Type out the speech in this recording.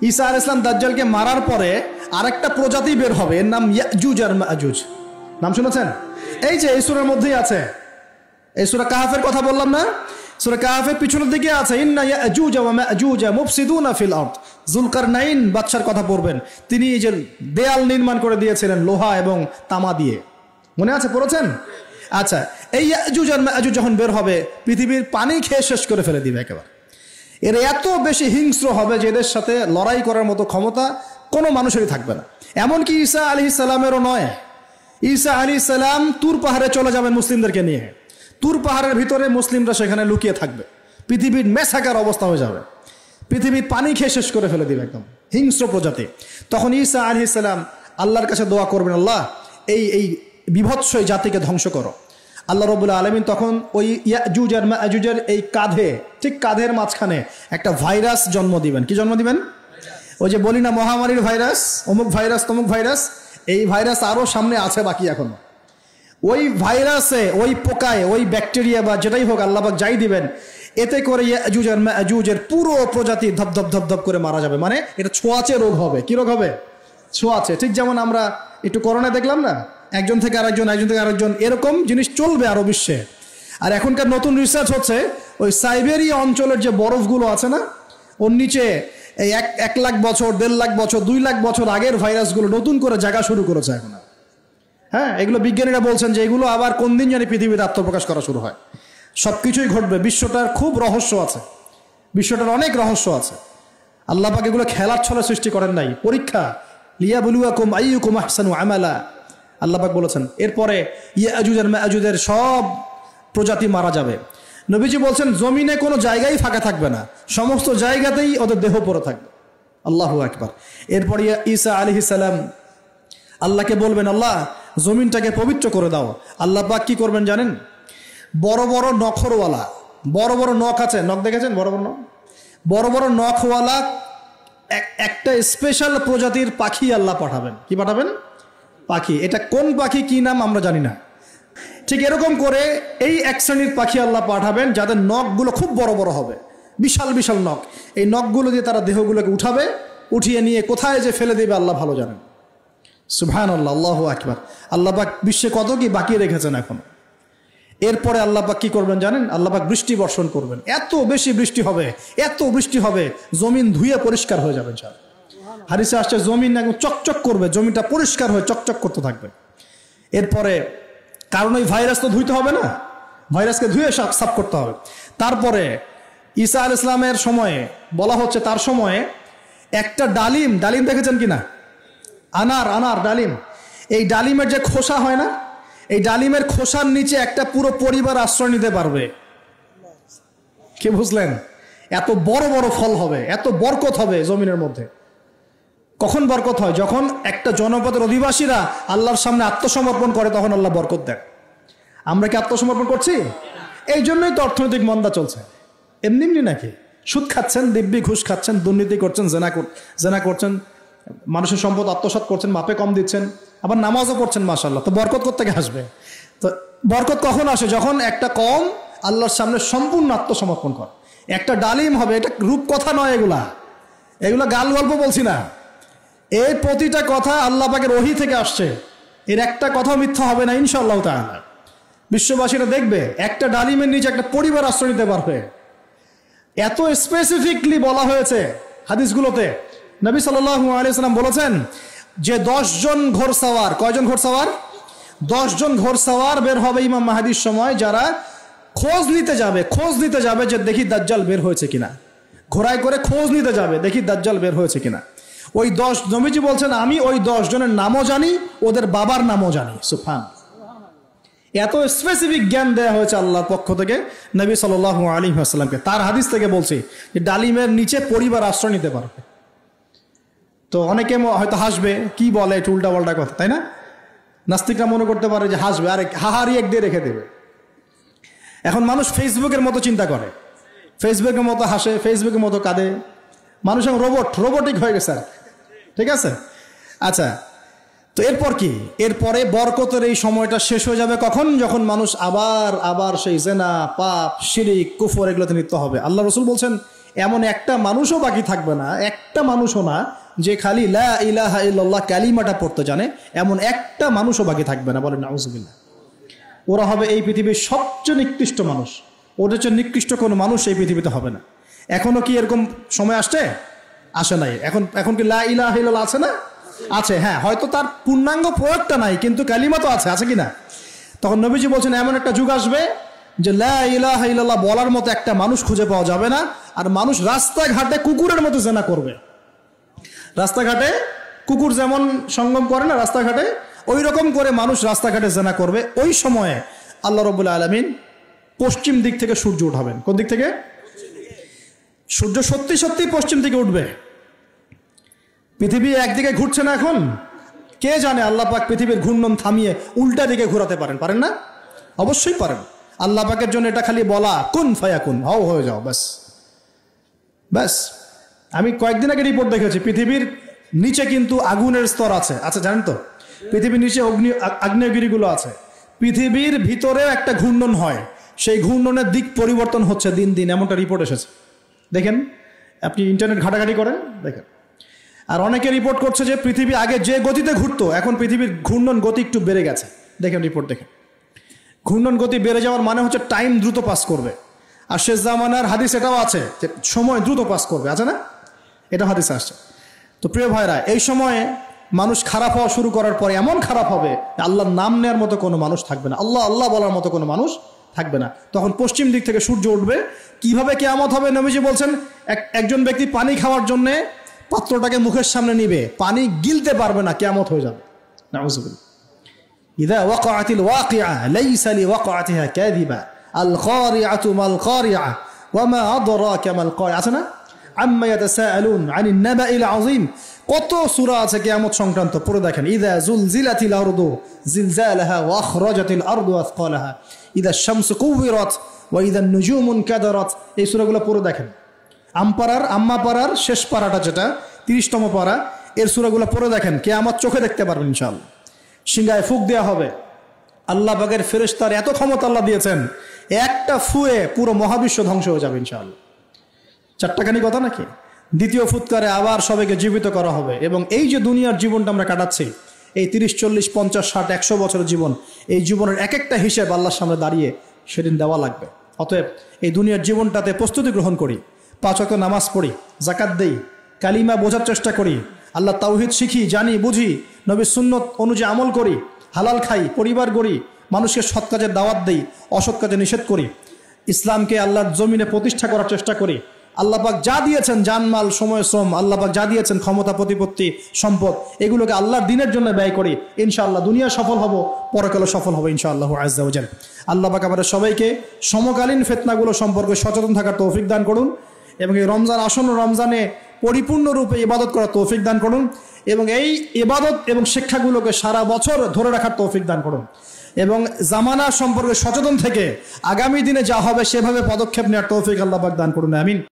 ঈসা আলাইহিস সালাম দাজ্জালকে মারার পরে আরেকটা প্রজাতি বের হবে, এর নাম ইয়াজুজ আর মাজুজ। নাম শুনেছেন? এই যে এই সূরার মধ্যেই আছে, এই সূরা কাহাফের কথা বললাম না, সূরা কাহাফের পিছনের দিকে আছে ইন্না ইয়াজুজ ওয়া মাজুজ মুফসিদুনা ফিল আরদ। যুলকারনাইন বাদশার কথা পড়বেন, তিনি এই যে দেয়াল নির্মাণ করে দিয়েছিলেন লোহা এবং তামা দিয়ে, মনে আছে, পড়েছেন? আচ্ছা, এই ইয়াজুজ আর মাজুজ যখন বের হবে পৃথিবীর পানি খেয়ে শেষ করে ফেলে দিবে একেবারে। এর এত বেশি হিংস্র হবে যে এদের সাথে লড়াই করার মতো ক্ষমতা কোনো মানুষেরই থাকবে না। এমনকি ঈসা আলাইহিস সালামেরও নয়। ঈসা আলাইহিস সালাম তুর পাহাড়ে চলে যাবেন মুসলিমদেরকে নিয়ে, তুর পাহাড়ের ভিতরে মুসলিমরা সেখানে লুকিয়ে থাকবে, পৃথিবীর মেসাকার অবস্থা হয়ে যাবে, পৃথিবীর পানি খেয়ে শেষ করে ফেলে দিবে, একদম হিংস্র প্রজাতি। তখন ঈসা আলাইহিস সালাম আল্লাহর কাছে দোয়া করবেন, আল্লাহ এই বিভৎস এই জাতিকে ধ্বংস করো। আল্লাহ রাব্বুল আলামিন তখন ওই ইয়াজুজ আর মাজুজের এই কাঁধে, ঠিক কাঁধের মাঝখানে একটা ভাইরাস জন্ম দিবেন। কি জন্ম দিবেন? ওই যে বলি না মহামারীর ভাইরাস, অমুক ভাইরাস তমুক ভাইরাস, এই ভাইরাস আরও সামনে আছে বাকি এখনো। ওই ভাইরাসে, ওই পোকায়, ওই ব্যাকটেরিয়া বা যেটাই হোক আল্লাহ পাক যাই দিবেন, এতে করে ইয়াজুজ আর মাজুজের পুরো প্রজাতি ধপধপ ধপধপ করে মারা যাবে। মানে এটা ছোঁয়াচে রোগ হবে। কি রোগ হবে? ছোঁয়াচে। ঠিক যেমন আমরা একটু করোনা দেখলাম না, একজন থেকে আরেকজন, একজন থেকে আরেকজন, এরকম জিনিস চলবে আরো বিশ্বে। আর এখনকার নতুন রিসার্চ হচ্ছে ওই সাইবেরিয়া অঞ্চলের যে বরফগুলো আছে না, ওর নিচে এই 1 লাখ বছর, 1.5 লাখ বছর, 2 লাখ বছর আগের ভাইরাসগুলো নতুন করে জায়গা শুরু করেছে এখন। হ্যাঁ, এগুলো বিজ্ঞানীরা বলছেন যে এগুলো আবার কোন দিন জানি পৃথিবীতে আত্মপ্রকাশ করা শুরু হয়। সবকিছুই ঘটবে। বিশ্বটার খুব রহস্য আছে, বিশ্বটার অনেক রহস্য আছে। আল্লাহ পাক এগুলো খেলার ছলে সৃষ্টি করেন নাই, পরীক্ষা। লিয়াবলুয়াকুম আইয়ুকুম আহসানু আমালা, আল্লাহ পাক বলেছেন। এরপরে ইয়াজুজ আর মাজুজের সব প্রজাতি মারা যাবে। নবীজি বলছেন জমিনে কোনো জায়গায় ফাঁকা থাকবে না, সমস্ত জায়গাতেই ওদের দেহ পড়ে থাকবে। আল্লাহু আকবার। এরপরে ঈসা আলাইহিস সালাম আল্লাহকে বলবেন, আল্লাহ জমিনটাকে পবিত্র করে দাও। আল্লাহ পাক কি করবেন জানেন? বড় বড় নখরওয়ালা, বড় বড় নখ আছে, নখ দেখেছেন? বড় বড় নখ, বড় বড় নখওয়ালা একটা স্পেশাল প্রজাতির পাখি আল্লাহ পাঠাবেন। কি পাঠাবেন? পাখি। এটা কোন পাখি, কি নাম আমরা জানি না। ঠিক এরকম করে এই এক শ্রেণীর পাখি আল্লাহ পাঠাবেন যাদের নখগুলো খুব বড় বড় হবে, বিশাল বিশাল নখ। এই নখগুলো দিয়ে তারা দেহগুলোকে উঠাবে, উঠিয়ে নিয়ে কোথায় যে ফেলে দেবে আল্লাহ ভালো জানেন। সুবহানাল্লাহ, আল্লাহু আকবার। আল্লাহ পাক বিশ্বে কত কি বাকি রেখেছেন এখন। এরপরে আল্লাহ পাক কি করবেন জানেন? আল্লাহ পাক বৃষ্টি বর্ষণ করবেন। এত বেশি বৃষ্টি হবে, এত বৃষ্টি হবে, জমিন ধুয়ে পরিষ্কার হয়ে যাবে। হাদিসে আসছে জমিন একদম চকচক করবে, জমিটা পরিষ্কার হয়ে চকচক করতে থাকবে। এরপরে কারণ ওই ভাইরাস তো ধুইতে হবে না, ভাইরাসকে ধুয়ে সাফ করতে হবে। তারপরে ঈসা আলাইহিস সালামের সময়ে বলা হচ্ছে, তার সময়ে একটা ডালিম, ডালিম দেখেছেন কিনা? আনার ডালিম, এই ডালিমের যে খোসা হয় না, এই ডালিমের খোসার নিচে একটা পুরো পরিবার আশ্রয় নিতে পারবে। কি বুঝলেন? এত বড় বড় ফল হবে, এত বরকত হবে জমিনের মধ্যে। কখন বরকত হয়? যখন একটা জনপদের অধিবাসীরা আল্লাহর সামনে আত্মসমর্পণ করে, তখন আল্লাহ বরকত দেন। আমরা কি আত্মসমর্পণ করছি? এই জন্যই তো অর্থনৈতিক মন্দা চলছে। এমনি এমনি নাকি? সুদ খাচ্ছেন, দিব্যি ঘুষ খাচ্ছেন, দুর্নীতি করছেন, জেনা করছেন, মানুষের সম্পদ আত্মসাৎ করছেন, মাপে কম দিচ্ছেন, আবার নামাজও পড়ছেন, মাশাআল্লাহ। তো বরকত কোত্থেকে আসবে? তো বরকত কখন আসে? যখন একটা কম আল্লাহর সামনে সম্পূর্ণ আত্মসমর্পণ করে। একটা ডালিম হবে, এটা রূপকথা নয়, এগুলা গাল গল্প বলছি না। এই প্রতিটা কথা আল্লাহ পাকের ওহী থেকে আসছে, এর একটা কথাও মিথ্যা হবে না ইনশাআল্লাহ তাআলা। বিশ্ববাসীরা দেখবে একটা ডালিমের নিচে একটা পরিবার আশ্রয় নিতে পারবে। এত স্পেসিফিকলি বলা হয়েছে হাদিসগুলোতে। নবী সাল্লাল্লাহু আলাইহি ওয়াসাল্লাম বলেছেন যে 10 জন ঘোড়সওয়ার, কয়জন ঘোড়সওয়ার? 10 জন ঘোড়সওয়ার বের হবে ইমাম মাহদীর সময়, যারা খোঁজ নিতে যাবে যে দেখি দাজ্জাল বের হয়েছে কিনা। ঘোড়ায় করে খোঁজ নিতে যাবে, দেখি দাজ্জাল বের হয়েছে কিনা। ওই 10, নবীজি বলছেন আমি ওই 10 জনের নামও জানি, ওদের বাবার নামও জানি। সুবহানাল্লাহ, এত স্পেসিফিক জ্ঞান দেওয়া হয়েছে আল্লাহর পক্ষ থেকে নবী সাল্লাল্লাহু আলাইহি ওয়াসাল্লামকে। তার হাদিস থেকে বলছি যে ডালিমের নিচে পরিবার আশ্রয় নিতে পারবে। তো অনেকে হয়তো হাসবে, কি বলে একটু উল্টা পাল্টা কথা, তাই না? নাস্তিকরা মনে করতে পারে যে হাসবে, আরে হাহারি এক দিয়ে রেখে দেবে। এখন মানুষ ফেসবুকের মতো চিন্তা করে, ফেসবুকের মতো হাসে, ফেসবুকের মতো কাঁদে। মানুষ এখন রোবটিক হয়ে গেছে। ঠিক আছে, আচ্ছা। তো এরপর কি? এরপরে বরকতের এই সময়টা শেষ হয়ে যাবে কখন? যখন মানুষ আবার সেই জেনা, পাপ, শিরিক, কুফর এগুলোতে লিপ্ত হবে। আল্লাহ রাসূল বলছেন এমন একটা মানুষও বাকি থাকবে না, একটা মানুষও না যে খালি লা ইলাহা ইল্লাল্লাহ কালিমাটা পড়তে জানে, এমন একটা মানুষও বাকি থাকবে না। বলেন নাউজুবিল্লাহ। ওরা হবে এই পৃথিবীর সবচেয়ে নিকৃষ্ট মানুষ। ওদের চেয়ে নিকৃষ্ট কোনো মানুষ এই পৃথিবীতে হবে না। এখনো কি এরকম সময় আসছে? আসে নাই। এখন কি লা ইলাহা ইল্লাল্লাহ আছে না? আছে, হ্যাঁ, হয়তো তার পূর্ণাঙ্গ প্রয়োগটা নাই, কিন্তু কালিমা তো আছে কি না? তখন নবীজি বলছেন এমন একটা যুগ আসবে যে লা ইলাহা ইল্লাল্লাহ বলার মতো একটা মানুষ খুঁজে পাওয়া যাবে না। আর মানুষ রাস্তাঘাটে কুকুরের মতো জেনা করবে। রাস্তাঘাটে কুকুর যেমন সঙ্গম করে না রাস্তাঘাটে, ওই রকম করে মানুষ রাস্তাঘাটে জেনা করবে। ওই সময়ে আল্লাহ রাব্বুল আলামিন পশ্চিম দিক থেকে সূর্য উঠাবেন। কোন দিক থেকে? সূর্য সত্যি সত্যি পশ্চিম দিকে উঠবে। পৃথিবী একদিকে ঘুরছে না এখন, কে জানে আল্লাহ পাক পৃথিবীর ঘূর্ণন থামিয়ে উল্টা দিকে ঘোরাতে পারেন না? অবশ্যই পারেন। আল্লাহ পাকের জন্য এটা খালি বলা, কুন ফায়াকুন, হও হয়ে যাও, ব্যাস ব্যাস। আমি কয়েকদিন আগে রিপোর্ট দেখেছি, পৃথিবীর নিচে কিন্তু আগুনের স্তর আছে, জানেন তো? পৃথিবীর নিচে আগ্নেয়গিরিগুলো আছে। পৃথিবীর ভিতরেও একটা ঘূর্ণন হয়, সেই ঘূর্ণনের দিক পরিবর্তন হচ্ছে দিন দিন, এমনটা রিপোর্ট এসেছে। দেখেন, আপনি ইন্টারনেট ঘাটাঘাটি করেন, দেখেন। আর অনেকে রিপোর্ট করছে যে পৃথিবী আগে যে গতিতে ঘুরতো, এখন পৃথিবীর ঘূর্ণন গতি একটু বেড়ে গেছে। দেখেন রিপোর্ট, দেখেন। ঘূর্ণন গতি বেড়ে যাওয়ার মানে হচ্ছে টাইম দ্রুত পাস করবে। আর শেষ জামানার হাদিস এটাও আছে যে সময় দ্রুত পাস করবে, আছে না? এটা হাদিসে আসছে। তো প্রিয় ভাইরা, এই সময়ে মানুষ খারাপ হওয়া শুরু করার পরে এমন খারাপ হবে, আল্লাহর নাম নেওয়ার মতো কোনো মানুষ থাকবে না, আল্লাহ আল্লাহ বলার মতো কোনো মানুষ থাকবে না। তখন পশ্চিম দিক থেকে সূর্য উঠবে। কিভাবে কিয়ামত হবে? নবীজি বলছেন একজন ব্যক্তি পানি খাওয়ার জন্য পাত্রটাকে মুখের সামনে নিবে, পানি গিলতে পারবে না, কিয়ামত হয়ে যাবে। নাউযুবিল্লাহ। ইযা ওয়াকাআতিল ওয়াকিআ লাইসা লিওয়াকাআতিহা কাযিবা আল কারিআতু মাল কারিআ ওয়া মা আদরাকা মাল কারিআ। আছে না? আম্মা ইয়াতাসাআলুন আনিন নাবাইল আযীম। কত সূরা আছে কিয়ামত সংক্রান্ত, পড়ে দেখেন। ইযা যুলজিলাতিল আরদু জিলজালাহা ওয়া আখরাজাতিল আরদু আসকালাহা ইযা শামসু কুওয়িরাত ওয়া ইযা নুজুমু কাদারাত। এই সূরাগুলো পড়ে দেখেন। আম্মা পারার শেষ পারাটা, যেটা 30তম পারা, এর সূরাগুলো পড়ে দেখেন। কিয়ামত চোখে দেখতে পারবেন ইনশাআল্লাহ। সিংহায় ফুঁক দেওয়া হবে। আল্লাহ পাকের ফেরেশতার এত ক্ষমতা আল্লাহ দিয়েছেন, একটা ফুয়ে পুরো মহাবিশ্ব ধ্বংস হয়ে যাবে ইনশাআল্লাহ। চারটাখানি কথা নাকি? দ্বিতীয় ফুৎকারে আবার সবাইকে জীবিত করা হবে। এবং এই যে দুনিয়ার জীবনটা আমরা কাটাচ্ছি, এই 30, 40, 50, 60, 100 বছরের জীবন, এই জীবনের এক একটা হিসেব আল্লাহর সামনে দাঁড়িয়ে সেদিন দেওয়া লাগবে। অতএব এই দুনিয়ার জীবনটাতে প্রস্তুতি গ্রহণ করি, 5 ওয়াক্ত নামাজ পড়ি, যাকাত দেই, কালিমা বোঝার চেষ্টা করি, আল্লাহ তাওহীদ শিখি, জানি, বুঝি, নবীর সুন্নত অনুযায়ী আমল করি, হালাল খাই, পরিবার গড়ি, মানুষকে সৎ কাজের দাওয়াত দেই, অসৎ কাজে নিষেধ করি, ইসলামকে আল্লাহর জমিনে প্রতিষ্ঠা করার চেষ্টা করি। আল্লাহ পাক যা দিয়েছেন, জানমাল, সময়, শ্রম, আল্লাহ পাক যা দিয়েছেন, ক্ষমতা, প্রতিপত্তি, সম্পদ, এগুলোকে আল্লাহর দ্বীনের জন্য ব্যয় করি। ইনশাআল্লাহ দুনিয়া সফল হব, পরকালে সফল হব ইনশাআল্লাহ আযজা ওয়া জাল। আল্লাহ পাক আমাদের সবাইকে সমকালীন ফিতনাগুলো সম্পর্কে সচেতন থাকার তৌফিক দান করুন, এবং এই রমজান, আসন্ন রমজানে পরিপূর্ণরূপে ইবাদত করার তৌফিক দান করুন, এবং এই ইবাদত এবং শিক্ষাগুলোকে সারা বছর ধরে রাখার তৌফিক দান করুন, এবং জামানা সম্পর্কে সচেতন থেকে আগামী দিনে যা হবে সেভাবে পদক্ষেপ নেওয়ার তৌফিক আল্লাহ পাক দান করুন। আমিন।